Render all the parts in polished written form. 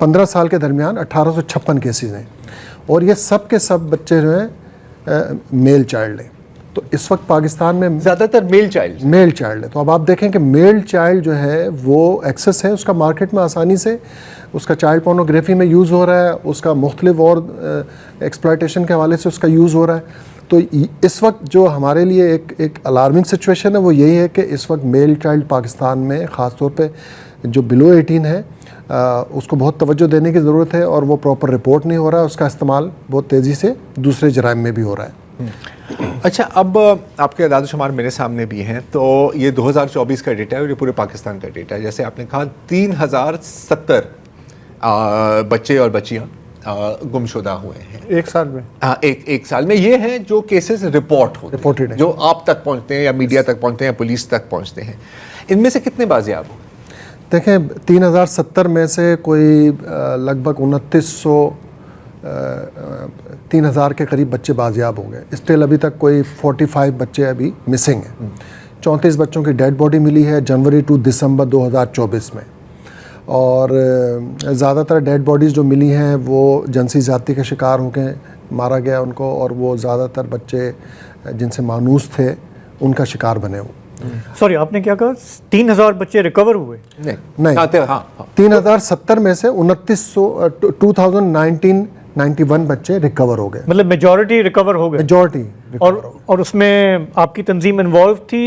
15 سال کے درمیان 1856 کیسز ہیں، اور یہ سب کے سب بچے جو ہیں میل چائلڈ ہیں. تو اس وقت پاکستان میں زیادہ تر میل چائلڈ ہے. تو اب آپ دیکھیں کہ میل چائلڈ جو ہے وہ ایکسس ہے اس کا مارکیٹ میں آسانی سے، اس کا چائلڈ پورنوگرافی میں یوز ہو رہا ہے، اس کا مختلف اور ایکسپلائٹیشن کے حوالے سے اس کا یوز ہو رہا ہے. تو اس وقت جو ہمارے لیے ایک الارمنگ سچویشن ہے وہ یہی ہے کہ اس وقت میل چائلڈ پاکستان میں خاص طور پہ جو بلو 18 ہے اس کو بہت توجہ دینے کی ضرورت ہے، اور وہ پراپر رپورٹ نہیں ہو رہا ہے، اس کا استعمال بہت تیزی سے دوسرے جرائم میں بھی ہو رہا ہے. اچھا، اب آپ کے اعداد و شمار میرے سامنے بھی ہیں، تو یہ 2024 کا ڈیٹا ہے اور یہ پورے پاکستان کا ڈیٹا ہے. جیسے آپ نے کہا 3070 بچے اور بچیاں گم شدہ ہوئے ہیں ایک سال میں. ہاں، ایک سال میں. یہ ہیں جو کیسز رپورٹڈ ہیں، جو آپ تک پہنچتے ہیں یا میڈیا تک پہنچتے ہیں یا پولیس تک پہنچتے ہیں. ان میں سے کتنے بازیاب ہوئے؟ دیکھیں 3070 میں سے کوئی لگ بھگ 3000 کے قریب بچے بازیاب ہو گئے. اسٹل ابھی تک کوئی 45 بچے ابھی مسنگ ہیں. 34 بچوں کی ڈیڈ باڈی ملی ہے جنوری ٹو دسمبر 2024 میں، اور زیادہ تر ڈیڈ باڈیز جو ملی ہیں وہ جنسی زیادتی کے شکار ہو کے مارا گیا ان کو، اور وہ زیادہ تر بچے جن سے مانوس تھے ان کا شکار بنے ہوئے. سوری، آپ نے کیا کہا؟ 3000 بچے ریکور ہوئے؟ نہیں، 3070 میں سے 2091 بچے ریکور ہو گئے. مطلب میجورٹی ریکور ہو گئے؟ میجورٹی. اور اس میں آپ کی تنظیم انوالو تھی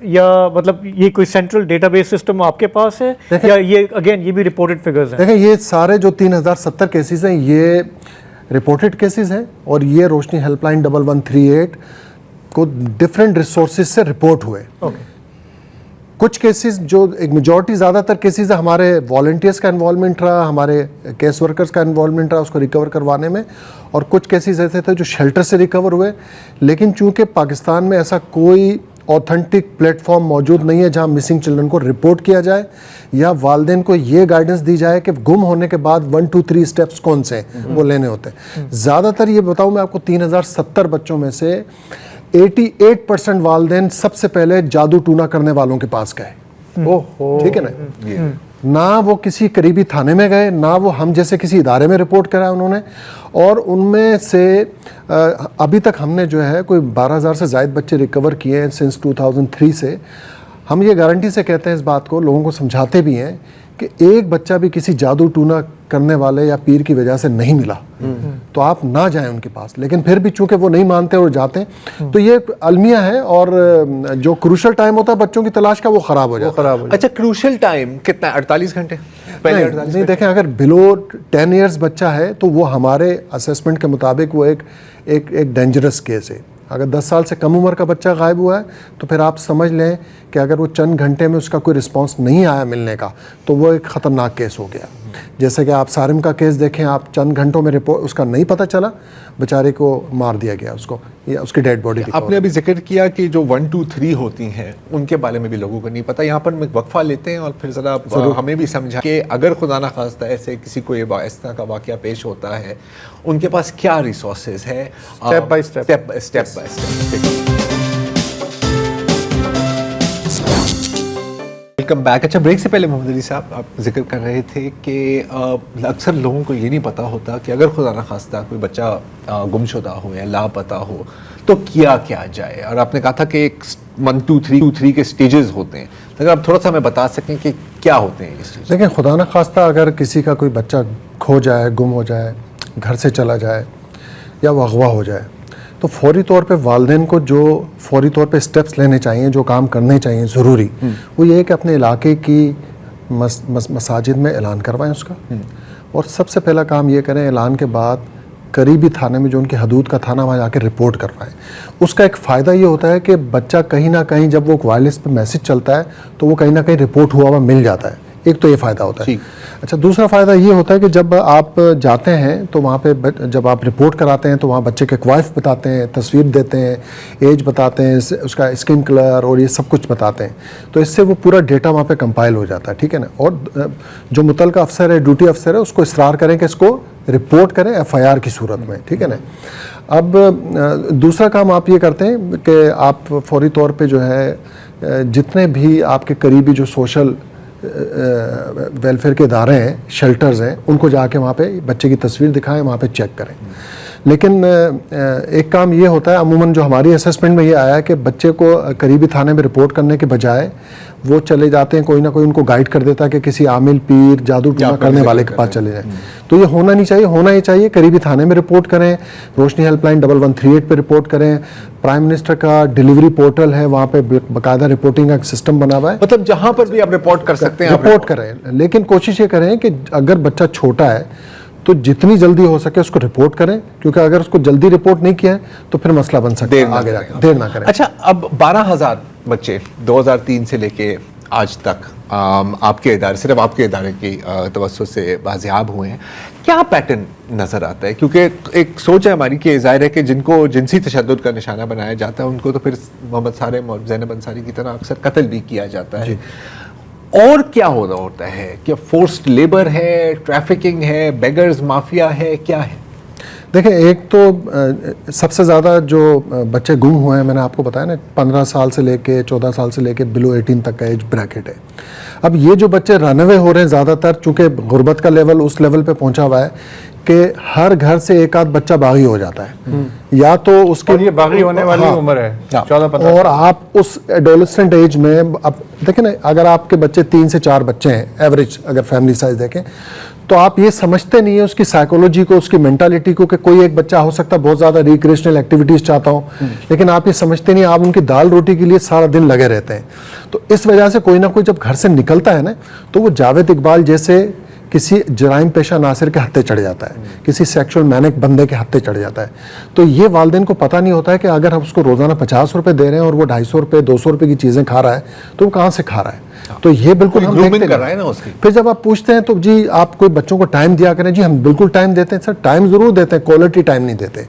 یا مطلب یہ کوئی سینٹرل ڈیٹا بیس سسٹم آپ کے پاس ہے، یا یہ اگین یہ بھی رپورٹڈ فگرز ہیں؟ دیکھیں یہ سارے جو 3070 کیسز ہیں یہ رپورٹڈ کیسز ہیں، اور یہ روشنی ہیلپ لائن 1138 کو ڈفرینٹ ریسورسز سے رپورٹ ہوئے. کچھ کیسز جو ایک میجورٹی زیادہ تر کیسز ہمارے والنٹیئرس کا انوالومنٹ رہا، ہمارے کیس ورکرز کا انوالومنٹ رہا اس کو ریکور کروانے میں، اور کچھ کیسز ایسے تھے جو شیلٹر سے ریکور ہوئے. لیکن چونکہ پاکستان میں ایسا کوئی اوتھنٹک پلیٹ فارم موجود نہیں ہے جہاں مسنگ چلڈرن کو رپورٹ کیا جائے یا والدین کو یہ گائیڈنس دی جائے کہ گم ہونے کے بعد 1 2 3 اسٹیپس کون سے وہ لینے ہوتے ہیں. زیادہ تر یہ بتاؤں میں آپ کو 3070 بچوں میں سے 88% والدین سب سے پہلے جادو ٹونا کرنے والوں کے پاس گئے. ٹھیک ہے نا؟ نہ وہ کسی قریبی تھانے میں گئے، نہ وہ ہم جیسے کسی ادارے میں رپورٹ کرا انہوں نے. اور ان میں سے ابھی تک ہم نے جو ہے کوئی 12000 سے زائد بچے ریکور کیے ہیں سنس 2003 سے. ہم یہ گارنٹی سے کہتے ہیں اس بات کو، لوگوں کو سمجھاتے بھی ہیں کہ ایک بچہ بھی کسی جادو ٹونا کرنے والے یا پیر کی وجہ سے نہیں ملا تو آپ نہ جائیں ان کے پاس. لیکن پھر بھی چونکہ وہ نہیں مانتے اور جاتے ہیں تو یہ المیہ ہے، اور جو کروشل ٹائم ہوتا ہے بچوں کی تلاش کا وہ خراب ہو جاتا ہے. اچھا، کروشل ٹائم کتنا؟ 48 گھنٹے پہلے؟ نہیں، دیکھیں اگر بلو 10 ایئرز بچہ ہے تو وہ ہمارے اسیسمنٹ کے مطابق وہ ایک ڈینجرس کیس ہے. اگر 10 سال سے کم عمر کا بچہ غائب ہوا ہے تو پھر آپ سمجھ لیں کہ اگر وہ چند گھنٹے میں اس کا کوئی رسپانس نہیں آیا ملنے کا تو وہ ایک خطرناک کیس ہو گیا. جیسے کہ آپ سارم کا کیس دیکھیں، آپ چند گھنٹوں میں رپورٹ اس کا نہیں پتہ چلا، بیچارے کو مار دیا گیا اس کو، یا اس کی ڈیڈ باڈی. آپ نے ابھی ذکر کیا کہ جو 1 2 3 ہوتی ہیں ان کے بارے میں بھی لوگوں کو نہیں پتہ. یہاں پر میں وقفہ لیتے ہیں اور پھر ذرا ہمیں بھی سمجھا کہ اگر خدا نخواستہ ایسے کسی کو یہ اس طرح کا واقعہ پیش ہوتا ہے ان کے پاس کیا ریسورسز ہے step by step. Welcome back. اچھا، بریک سے پہلے محمد علی صاحب آپ ذکر کر رہے تھے کہ اکثر لوگوں کو یہ نہیں پتہ ہوتا کہ اگر خدا نخواستہ کوئی بچہ گم شدہ ہو یا لاپتہ ہو تو کیا جائے، اور آپ نے کہا تھا کہ ایک 1 2 3 کے سٹیجز ہوتے ہیں. اگر آپ تھوڑا سا ہمیں بتا سکیں کہ کیا ہوتے ہیں یہ سٹیجز؟ لیکن خدا نخواستہ اگر کسی کا کوئی بچہ کھو جائے، گم ہو جائے، گھر سے چلا جائے یا وہ اغوا ہو جائے تو فوری طور پہ والدین کو جو فوری طور پہ اسٹیپس لینے چاہیے، جو کام کرنے چاہیے ضروری، وہ یہ ہے کہ اپنے علاقے کی مساجد میں اعلان کروائیں اس کا. اور سب سے پہلا کام یہ کریں، اعلان کے بعد قریبی تھانے میں جو ان کی حدود کا تھانہ وہاں جا کے رپورٹ کروائیں. اس کا ایک فائدہ یہ ہوتا ہے کہ بچہ کہیں نہ کہیں جب وہ وائرلیس پہ میسج چلتا ہے تو وہ کہیں نہ کہیں رپورٹ ہوا ہوا مل جاتا ہے. ایک تو یہ فائدہ ہوتا ہے. اچھا، دوسرا فائدہ یہ ہوتا ہے کہ جب آپ جاتے ہیں تو وہاں پہ جب آپ رپورٹ کراتے ہیں تو وہاں بچے کے کوائف بتاتے ہیں، تصویر دیتے ہیں، ایج بتاتے ہیں، اس کا اسکن کلر اور یہ سب کچھ بتاتے ہیں. تو اس سے وہ پورا ڈیٹا وہاں پہ کمپائل ہو جاتا ہے. ٹھیک ہے نا؟ اور جو متعلقہ افسر ہے، ڈیوٹی افسر ہے، اس کو اصرار کریں کہ اس کو رپورٹ کریں FIR کی صورت میں. ٹھیک ہے نا؟ اب دوسرا کام آپ یہ کرتے ہیں کہ آپ فوری طور پہ جو ہے جتنے بھی آپ کے قریبی جو سوشل ویلفیئر کے ادارے ہیں, شیلٹرز ہیں, ان کو جا کے وہاں پہ بچے کی تصویر دکھائیں, وہاں پہ چیک کریں. لیکن ایک کام یہ ہوتا ہے عموماً جو ہماری اسیسمنٹ میں یہ آیا ہے کہ بچے کو قریبی تھانے میں رپورٹ کرنے کے بجائے وہ چلے جاتے ہیں, کوئی نہ کوئی ان کو گائیڈ کر دیتا ہے کہ کسی عامل, پیر, جادو ٹونا کرنے والے کے پاس چلے جائیں. تو یہ ہونا نہیں چاہیے. ہونا یہ چاہیے قریبی تھانے میں رپورٹ کریں, روشنی ہیلپ لائن 1138 پہ رپورٹ کریں. پرائم منسٹر کا ڈیلیوری پورٹل ہے, وہاں پہ باقاعدہ رپورٹنگ کا ایک سسٹم بنا ہوا ہے, مطلب جہاں پر بھی آپ رپورٹ کر سکتے ہیں رپورٹ کریں. لیکن کوشش یہ کریں کہ اگر بچہ چھوٹا ہے تو جتنی جلدی ہو سکے اس کو رپورٹ کریں, کیونکہ اگر اس کو جلدی رپورٹ نہیں کیا ہے تو پھر مسئلہ بن سکتا ہے آگے جا کے. دیر نہ کریں. اچھا, اب 12,000 بچے 2003 سے لے کے آج تک آپ کے ادارے, صرف آپ کے ادارے کی توسط سے بازیاب ہوئے ہیں. کیا پیٹرن نظر آتا ہے؟ کیونکہ ایک سوچ ہے ہماری کہ ظاہر ہے کہ جن کو جنسی تشدد کا نشانہ بنایا جاتا ہے ان کو تو پھر محمد سارم اور زینب انصاری کی طرح اکثر قتل بھی کیا جاتا ہے. اور کیا ہو رہا ہوتا ہے؟ کیا فورسڈ لیبر ہے, ٹریفکنگ ہے, بیگرز مافیا ہے, کیا ہے؟ دیکھیں, ایک تو سب سے زیادہ جو بچے گم ہوئے ہیں, میں نے آپ کو بتایا نا, 15 سال سے لے کے 14 سال سے لے کے بلو 18 تک کا ایج بریکٹ ہے. اب یہ جو بچے رن اوے ہو رہے ہیں زیادہ تر, چونکہ غربت کا لیول اس لیول پہ پہنچا ہوا ہے کہ ہر گھر سے ایک آدھ بچہ باغی ہو جاتا ہے, یا تو اس کے یہ باغی ہونے والی عمر ہے 14-15, اور آپ اس ایڈولسنٹ ایج میں اب دیکھیں نا, اگر آپ کے بچے 3 سے 4 بچے ہیں ایوریج, اگر فیملی سائز دیکھیں, تو آپ یہ سمجھتے نہیں ہیں اس کی سائیکولوجی کو, اس کی مینٹالٹی کو, کہ کوئی ایک بچہ ہو سکتا ہے بہت زیادہ ریکریشنل ایکٹیویٹیز چاہتا ہوں, لیکن آپ یہ سمجھتے نہیں, آپ ان کی دال روٹی کے لیے سارا دن لگے رہتے ہیں. تو اس وجہ سے کوئی نہ کوئی جب گھر سے نکلتا ہے نا, تو وہ جاوید اقبال جیسے کسی جرائم پیشہ ناصر کے ہتھے چڑھ جاتا ہے, کسی سیکشول مینک بندے کے ہتھے چڑھ جاتا ہے. تو یہ والدین کو پتہ نہیں ہوتا ہے کہ اگر ہم اس کو روزانہ 50 روپے دے رہے ہیں اور وہ 250 روپے 200 روپے کی چیزیں کھا رہا ہے, تو وہ کہاں سے کھا رہا ہے. تو یہ بالکل ہم دیکھتے ہیں. پھر جب آپ پوچھتے ہیں تو جی آپ کوئی بچوں کو ٹائم دیا کریں, جی ہم بالکل ٹائم دیتے ہیں سر, ٹائم ضرور دیتے ہیں, کوالٹی ٹائم نہیں دیتے.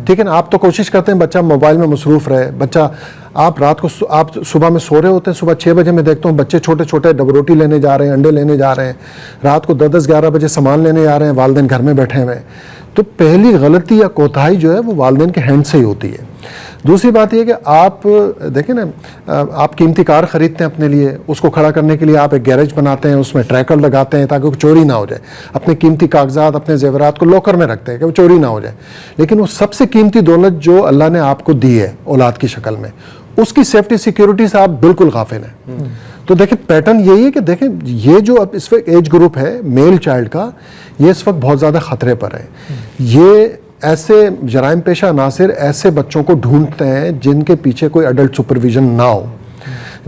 ٹھیک ہے نا, آپ تو کوشش کرتے ہیں بچہ موبائل میں مصروف رہے. بچہ آپ رات کو آپ صبح میں سو رہے ہوتے ہیں, صبح 6 بجے میں دیکھتا ہوں بچے چھوٹے چھوٹے ڈب روٹی لینے جا رہے ہیں, انڈے لینے جا رہے ہیں, رات کو 10-11 بجے سامان لینے جا رہے ہیں, والدین گھر میں بیٹھے ہوئے ہیں. تو پہلی غلطی یا کوتاہی جو ہے وہ والدین کے ہینڈ سے ہی ہوتی ہے. دوسری بات یہ کہ آپ دیکھیں نا, آپ قیمتی کار خریدتے ہیں اپنے لیے, اس کو کھڑا کرنے کے لیے آپ ایک گیریج بناتے ہیں, اس میں ٹریکر لگاتے ہیں تاکہ وہ چوری نہ ہو جائے. اپنے قیمتی کاغذات, اپنے زیورات کو لاکر میں رکھتے ہیں کہ وہ چوری نہ ہو جائے. لیکن وہ سب سے قیمتی دولت جو اللہ نے آپ کو دی ہے اولاد کی شکل میں, اس کی سیفٹی سیکیورٹی سے آپ بالکل غافل ہیں. تو دیکھیں پیٹرن یہی ہے کہ دیکھیں یہ جو اب اس وقت ایج گروپ ہے میل چائلڈ کا, یہ اس وقت بہت زیادہ خطرے پر ہے. یہ ایسے جرائم پیشہ عناصر ایسے بچوں کو ڈھونڈتے ہیں جن کے پیچھے کوئی ایڈلٹ سپرویژن نہ ہو.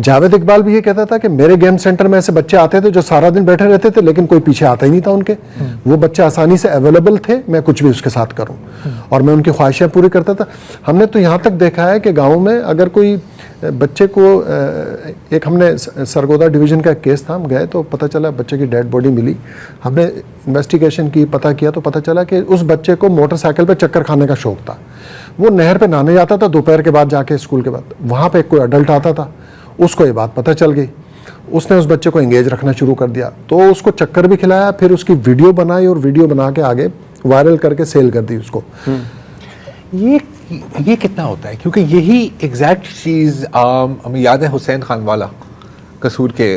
جاوید اقبال بھی یہ کہتا تھا کہ میرے گیم سینٹر میں ایسے بچے آتے تھے جو سارا دن بیٹھے رہتے تھے لیکن کوئی پیچھے آتا ہی نہیں تھا ان کے. وہ بچے آسانی سے اویلیبل تھے, میں کچھ بھی اس کے ساتھ کروں اور میں ان کی خواہشیں پوری کرتا تھا. ہم نے تو یہاں تک دیکھا ہے کہ گاؤں میں اگر کوئی بچے کو, ایک ہم نے سرگودا ڈویژن کا ایک کیس تھا, ہم گئے تو پتہ چلا بچے کی ڈیڈ باڈی ملی. ہم نے انویسٹیگیشن کی, پتہ کیا تو پتہ چلا کہ اس بچے کو موٹر سائیکل پہ چکر کھانے کا شوق تھا. وہ نہر پہ نہانے جاتا تھا دوپہر کے بعد جا کے اسکول کے بعد, وہاں پہ کوئی ایڈلٹ آتا تھا, اس کو یہ بات پتہ چل گئی, اس نے اس بچے کو انگیج رکھنا شروع کر دیا. تو اس کو چکر بھی کھلایا, پھر اس کی ویڈیو بنائی اور ویڈیو بنا کے آگے وائرل کر کے سیل کر دی اس کو. یہ کتنا ہوتا ہے؟ کیونکہ یہی ایگزیکٹ چیز ہمیں یاد ہے حسین خان والا قصور کے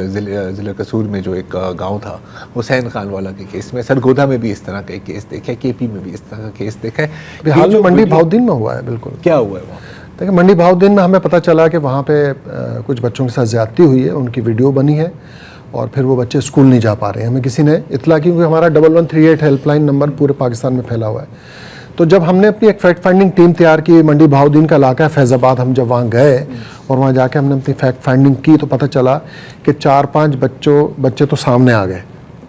ضلع قصور میں جو ایک گاؤں تھا, حسین خان والا کے کیس میں, سرگودا میں بھی اس طرح کا ایک کیس دیکھا ہے, کے پی میں بھی اس طرح کا کیس دیکھا ہے. حال میں منڈی بہاؤدین میں ہوا ہے. بالکل. کیا ہوا ہے وہاں؟ دیکھیں منڈی بہاؤدین میں ہمیں پتہ چلا کہ وہاں پہ کچھ بچوں کے ساتھ زیادتی ہوئی ہے, ان کی ویڈیو بنی ہے اور پھر وہ بچے اسکول نہیں جا پا رہے ہیں. ہمیں کسی نے اطلاع کی, کیونکہ ہمارا 1138 ہیلپ لائن نمبر پورے پاکستان میں پھیلا ہوا ہے. تو جب ہم نے اپنی ایک فیکٹ فائنڈنگ ٹیم تیار کی, منڈی بہاؤدین کا علاقہ ہے فیض آباد, ہم جب وہاں گئے اور وہاں جا کے ہم نے اپنی فیکٹ فائنڈنگ کی تو پتہ چلا کہ 4-5 بچے تو سامنے آ گئے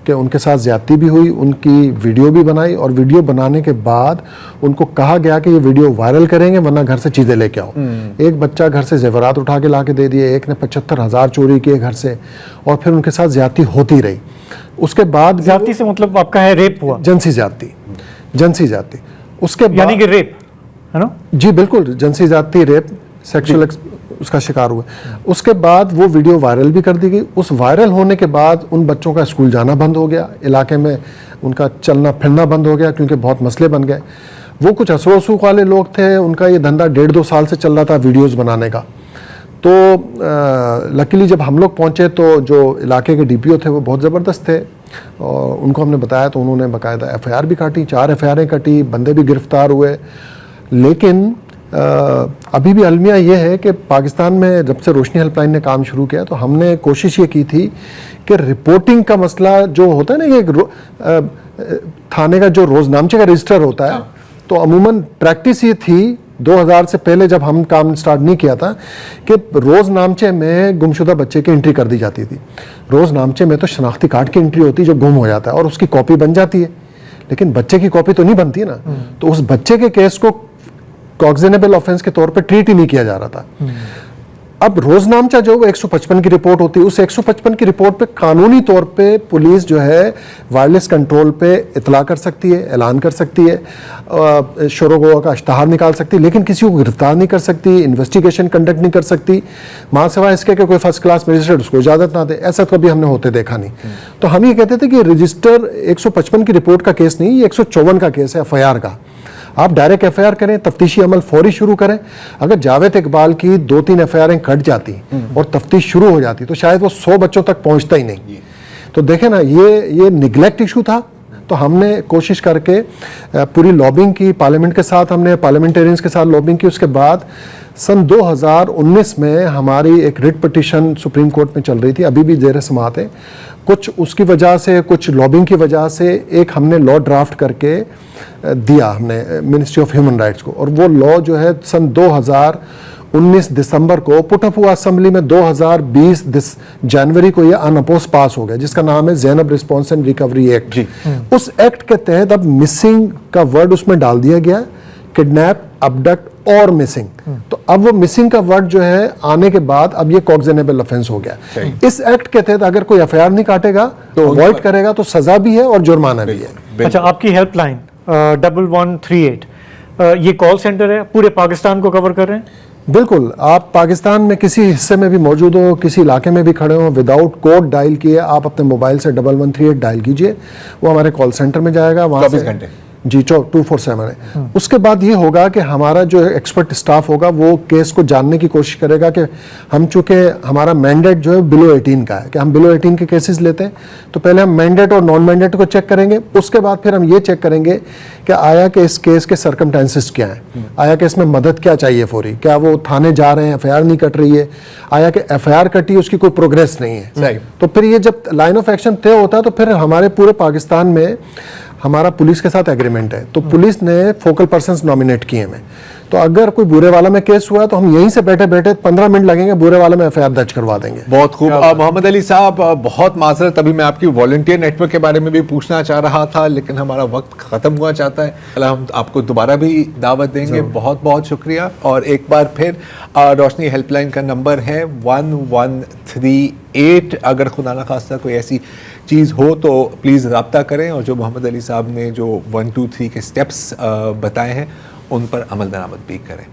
کہ ان کے ساتھ زیادتی بھی ہوئی, ان کی ویڈیو بھی بنائی اور ویڈیو بنانے کے بعد ان کو کہا گیا کہ یہ ویڈیو وائرل کریں گے ورنہ گھر سے چیزیں لے کے آؤ. ایک بچہ گھر سے زیورات اٹھا کے لا کے دے دیے, ایک نے 75,000 چوری کیے گھر سے, اور پھر ان کے ساتھ زیادتی ہوتی رہی. اس کے بعد زیادتی سے مطلب آپ کا ہے ریپ ہوا, جنسی زیادتی. اس کے یعنی کہ ریپ ہے نا؟ جی بالکل, جنسی زیادتی, ریپ, سیکشل اس کا شکار ہوئے. اس کے بعد وہ ویڈیو وائرل بھی کر دی گئی. اس وائرل ہونے کے بعد ان بچوں کا اسکول جانا بند ہو گیا, علاقے میں ان کا چلنا پھرنا بند ہو گیا کیونکہ بہت مسئلے بن گئے. وہ کچھ اثر و رسوخ والے لوگ تھے, ان کا یہ دھندا 1.5-2 سال سے چل رہا تھا ویڈیوز بنانے کا. تو لکیلی جب ہم لوگ پہنچے تو جو علاقے کے DPO تھے وہ بہت زبردست تھے اور ان کو ہم نے بتایا تو انہوں نے باقاعدہ FIR بھی کاٹی, 4 FIRیں کٹی, بندے بھی گرفتار ہوئے. لیکن ابھی بھی المیہ یہ ہے کہ پاکستان میں جب سے روشنی ہیلپ لائن نے کام شروع کیا تو ہم نے کوشش یہ کی تھی کہ رپورٹنگ کا مسئلہ جو ہوتا ہے نا, یہ تھانے کا جو روز نامچے کا رجسٹر ہوتا ہے, تو عموماً پریکٹس یہ تھی 2000 سے پہلے جب ہم کام سٹارٹ نہیں کیا تھا کہ روز نامچے میں گمشدہ بچے کی انٹری کر دی جاتی تھی. روز نامچے میں تو شناختی کارڈ کی انٹری ہوتی ہے جو گم ہو جاتا ہے اور اس کی کاپی بن جاتی ہے, لیکن بچے کی کاپی تو نہیں بنتی نا. تو اس بچے کے کیس کو کاگزینیبل آفینس کے طور پہ ٹریٹ ہی نہیں کیا جا رہا تھا. اب روز نامچہ جو وہ 155 کی رپورٹ ہوتی ہے, اس 155 کی رپورٹ پہ قانونی طور پہ پولیس جو ہے وائرلیس کنٹرول پہ اطلاع کر سکتی ہے, اعلان کر سکتی ہے, شور و غوغا کا اشتہار نکال سکتی ہے, لیکن کسی کو گرفتار نہیں کر سکتی, انویسٹیگیشن کنڈکٹ نہیں کر سکتی, ماں سوائے اس کے کہ کوئی فرسٹ کلاس مجسٹریٹ اس کو اجازت نہ دے. ایسا کبھی ہم نے ہوتے دیکھا نہیں. تو ہم یہ کہتے تھے کہ رجسٹر 155 کی رپورٹ کا کیس نہیں, یہ 154 کا کیس ہے FIR کا. آپ ڈائریکٹ FIR کریں, تفتیشی عمل فوری شروع کریں. اگر جاوید اقبال کی 2-3 FIRیں کٹ جاتی اور تفتیش شروع ہو جاتی تو شاید وہ 100 بچوں تک پہنچتا ہی نہیں. تو دیکھیں نا, یہ نگلیکٹ ایشو تھا. تو ہم نے کوشش کر کے پوری لابنگ کی, پارلیمنٹ کے ساتھ ہم نے پارلیمنٹیرینز کے ساتھ لابنگ کی. اس کے بعد سن 2019 میں ہماری ایک ریٹ پٹیشن سپریم کورٹ میں چل رہی تھی, ابھی بھی زیر سماعت ہے. کچھ اس کی وجہ سے, کچھ لابنگ کی وجہ سے ایک ہم نے لا ڈرافٹ کر کے دیا ہم نے منسٹری آف ہیومن رائٹس کو, اور وہ لا جو ہے سن 2019 دسمبر کو پٹ اپ ہوا اسمبلی میں. 2020 جنوری کو یہ ان اپوز پاس ہو گیا, جس کا نام ہے Zainab response and recovery act. اس ایکٹ کے تحت اب مسنگ کا ورڈ اس میں ڈال دیا گیا, کڈنیپ, ابڈکٹ اور مسنگ. تو اب وہ مسنگ کا ورڈ جو ہے آنے کے بعد اب یہ کاگزینیبل آفینس ہو گیا. اس ایکٹ کے تحت اگر کوئی FIR نہیں کاٹے گا تو اوائڈ کرے گا تو سزا بھی ہے اور جرمانہ بھی ہے. اچھا, آپ کی ہیلپ لائن 1138 یہ کال سینٹر ہے, پورے پاکستان کو کور کر رہے ہیں؟ بالکل. آپ پاکستان میں کسی حصے میں بھی موجود ہو, کسی علاقے میں بھی کھڑے ہوں, وداؤٹ کوڈ ڈائل کیے آپ اپنے موبائل سے 1138 ڈائل کیجئے, وہ ہمارے کال سینٹر میں جائے گا. وہاں 24 گھنٹے جی 247 ہے. اس کے بعد یہ ہوگا کہ ہمارا جو ایکسپرٹ اسٹاف ہوگا وہ کیس کو جاننے کی کوشش کرے گا کہ ہم چونکہ ہمارا مینڈیٹ جو ہے بلو 18 کا ہے کہ ہم بلو 18 کے کیسز لیتے ہیں, تو پہلے ہم مینڈیٹ اور نان مینڈیٹ کو چیک کریں گے. اس کے بعد پھر ہم یہ چیک کریں گے کہ آیا کہ اس کیس کے سرکمٹینسز کیا ہیں, آیا کہ اس میں مدد کیا چاہیے فوری, کیا وہ تھانے جا رہے ہیں, FIR نہیں کٹ رہی ہے, آیا کہ FIR کٹی اس کی کوئی پروگریس نہیں ہے. تو پھر یہ جب لائن آف ایکشن طے ہوتا ہے تو پھر ہمارے پورے پاکستان میں ہمارا پولیس کے ساتھ ایگریمنٹ ہے, تو پولیس نے فوکل پرسنز نامینیٹ کیے ہیں. تو اگر کوئی بورے والا میں کیس ہوا تو ہم یہیں سے بیٹھے بیٹھے 15 منٹ لگیں گے, بورے والے میں FIR درج کروا دیں گے. بہت خوب. محمد علی صاحب, بہت معذرت, ابھی میں آپ کی والنٹیئر نیٹ ورک کے بارے میں بھی پوچھنا چاہ رہا تھا لیکن ہمارا وقت ختم ہوا چاہتا ہے. ہم آپ کو دوبارہ بھی دعوت دیں گے. بہت بہت شکریہ. اور ایک بار پھر روشنی ہیلپ لائن کا نمبر ہے 1138. اگر خدا نخواستہ کوئی ایسی چیز ہو تو پلیز رابطہ کریں, اور جو محمد علی صاحب نے جو 1 2 3 کے سٹیپس بتائے ہیں ان پر عمل درآمد بھی کریں.